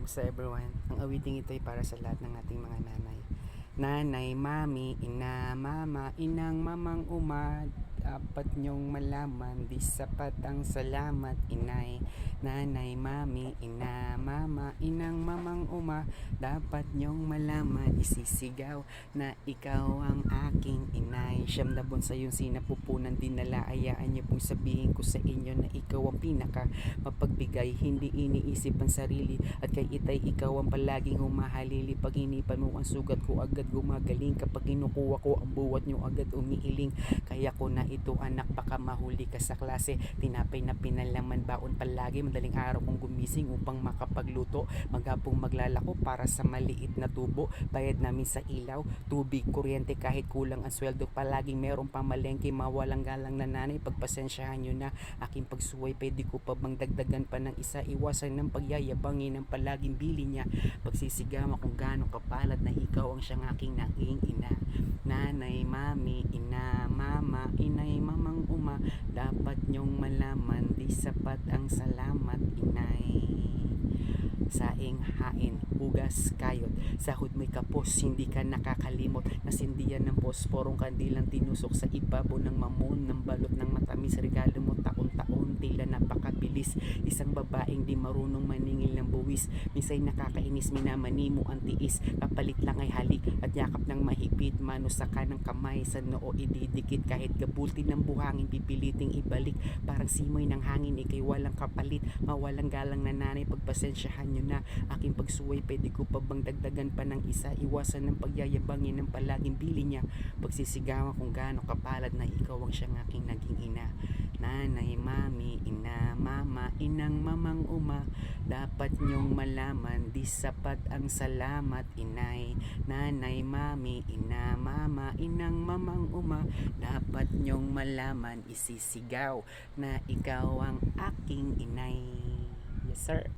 Kamusta everyone? Ang awiting ito ay para sa lahat ng ating mga nanay. Nanay, mami, ina, mama, inang, mamang, uma, dapat nyong malaman, di sapat ang salamat, inay. Nanay, mami, ina, mama, inang, mamang, uma, dapat nyong malaman, isisigaw na ikaw ang aking inay. Siyam na buwan sa iyong sinapupunan, dinala, ayaan niyo pong sabihin ko sa inyo na ikaw ang pinaka mapagbigay, hindi iniisip ang sarili, at kay itay ikaw ang palaging humahalili. Pag hinipan mo ang sugat ko, agad gumagaling. Kapag kinukuha ko ang buwat nyo, agad umiiling. Kaya ko na ito anak, baka mahuli ka sa klase. Tinapay na pinalaman, baon palagi. Madaling araw kong gumising upang makapagluto. Maghapong maglalako para sa maliit na tubo. Bayad namin sa ilaw, tubig, kuryente, kahit kulang ang sweldo. Palaging meron pang malengke, mawalang galang na nanay. Pagpasensyahan nyo na aking pagsuway. Pwede ko pa bang dagdagan pa ng isa? Iwasan ng pagyayabangin ng palaging bili niya. Pagsisigawan kung gaano kapalad na ikaw ang siyang aking naging ina. Nanay, mami, ina, mama, inay, mamang, uma, dapat nyong malaman, di sapat ang salamat, inay. Saing, hain, hugas, kayod, sahod may kapos, hindi ka nakakalimot. Nasindihan ng posporong kandilang tinusok sa ibabaw ng mamon, ng balot ng matamis, regalo mo taon-taon, tila napakabilis. Isang babaeng di marunong maningil ng buwis, misay nakakainis, minamani mo ang tiis. Kapalit lang ay halik at yakap ng mahigpit, mano sa kanang kamay, sa noo ididikit. Kahit gabulti ng buhangin, pipiliting ibalik, parang simoy ng hangin, ikay walang kapalit. Mawalang galang na nanay, pagpasensyahan nyo na aking pagsuway. Pwede ko pa bang dagdagan pa ng isa? Iwasan ng pagyayabangin ng palaging bili niya. Pagsisigawan kung gaano kapalad na ikaw ang siyang aking naging ina. Nanay, mami, ina, mama, inang, mamang, uma, dapat nyong malaman, di sapat ang salamat, inay. Nanay, mami, ina, mama, inang, mamang, uma, dapat nyong malaman, isisigaw na ikaw ang aking inay. Yes sir.